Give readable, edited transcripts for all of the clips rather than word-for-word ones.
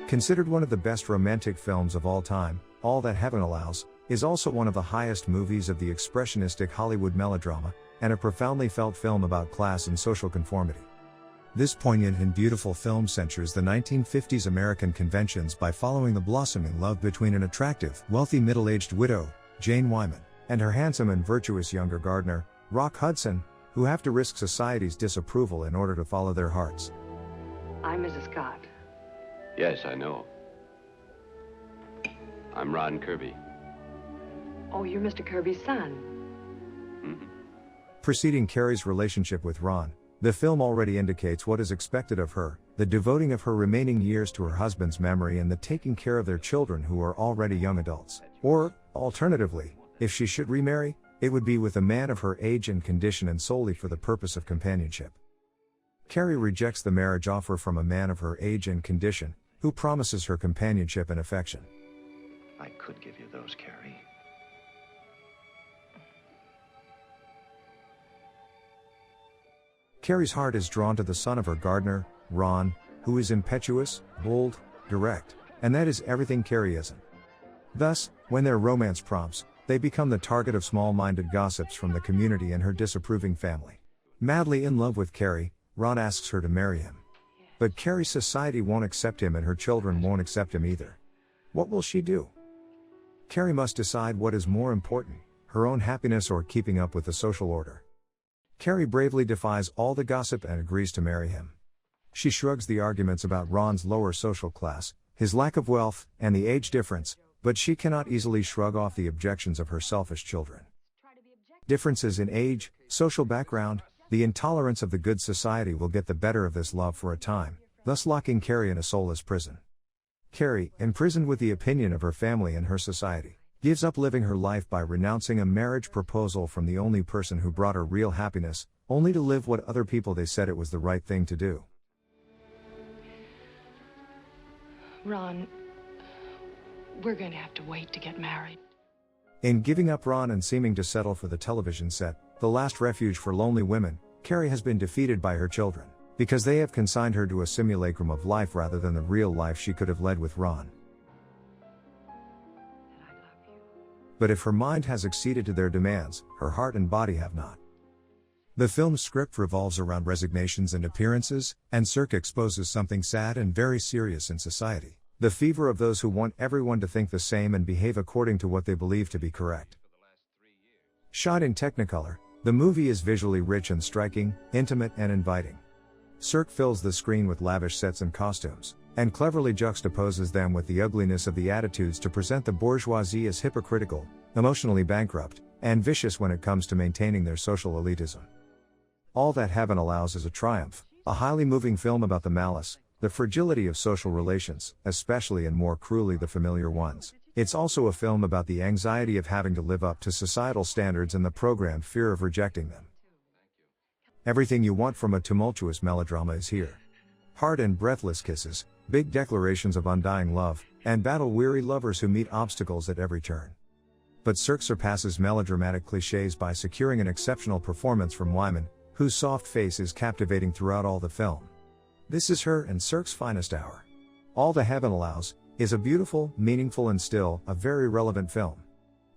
Considered one of the best romantic films of all time, All That Heaven Allows is also one of the highest movies of the expressionistic Hollywood melodrama, and a profoundly felt film about class and social conformity. This poignant and beautiful film censures the 1950s American conventions by following the blossoming love between an attractive, wealthy middle-aged widow, Jane Wyman, and her handsome and virtuous younger gardener, Rock Hudson, who have to risk society's disapproval in order to follow their hearts. I'm Mrs. Scott. Yes, I know. I'm Ron Kirby. Oh, you're Mr. Kirby's son. Mm-hmm. Preceding Carrie's relationship with Ron, the film already indicates what is expected of her, the devoting of her remaining years to her husband's memory and the taking care of their children who are already young adults. Or, alternatively, if she should remarry, it would be with a man of her age and condition and solely for the purpose of companionship. Carrie rejects the marriage offer from a man of her age and condition, who promises her companionship and affection. I could give you those, Carrie. Carrie's heart is drawn to the son of her gardener, Ron, who is impetuous, bold, direct, and that is everything Carrie isn't. Thus, when their romance prompts, they become the target of small-minded gossips from the community and her disapproving family. Madly in love with Carrie, Ron asks her to marry him. But Carrie's society won't accept him and her children won't accept him either. What will she do? Carrie must decide what is more important, her own happiness or keeping up with the social order. Carrie bravely defies all the gossip and agrees to marry him. She shrugs the arguments about Ron's lower social class, his lack of wealth, and the age difference, but she cannot easily shrug off the objections of her selfish children. Differences in age, social background, the intolerance of the good society will get the better of this love for a time, thus locking Carrie in a soulless prison. Carrie, imprisoned with the opinion of her family and her society, gives up living her life by renouncing a marriage proposal from the only person who brought her real happiness, only to live what other people they said it was the right thing to do. Ron, we're going to have to wait to get married. In giving up Ron and seeming to settle for the television set, the last refuge for lonely women, Carrie has been defeated by her children, because they have consigned her to a simulacrum of life rather than the real life she could have led with Ron. But if her mind has acceded to their demands, her heart and body have not. The film's script revolves around resignations and appearances, and Cirque exposes something sad and very serious in society: the fever of those who want everyone to think the same and behave according to what they believe to be correct. Shot in Technicolor, the movie is visually rich and striking, intimate and inviting. Cirque fills the screen with lavish sets and costumes, and cleverly juxtaposes them with the ugliness of the attitudes to present the bourgeoisie as hypocritical, emotionally bankrupt, and vicious when it comes to maintaining their social elitism. All That Heaven Allows is a triumph, a highly moving film about the malice, the fragility of social relations, especially and more cruelly the familiar ones. It's also a film about the anxiety of having to live up to societal standards and the programmed fear of rejecting them. Everything you want from a tumultuous melodrama is here. Hard and breathless kisses, big declarations of undying love, and battle-weary lovers who meet obstacles at every turn. But Cirque surpasses melodramatic cliches by securing an exceptional performance from Wyman, whose soft face is captivating throughout all the film. This is her and Cirque's finest hour. All That Heaven Allows is a beautiful, meaningful and still, a very relevant film.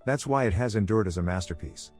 That's why it has endured as a masterpiece.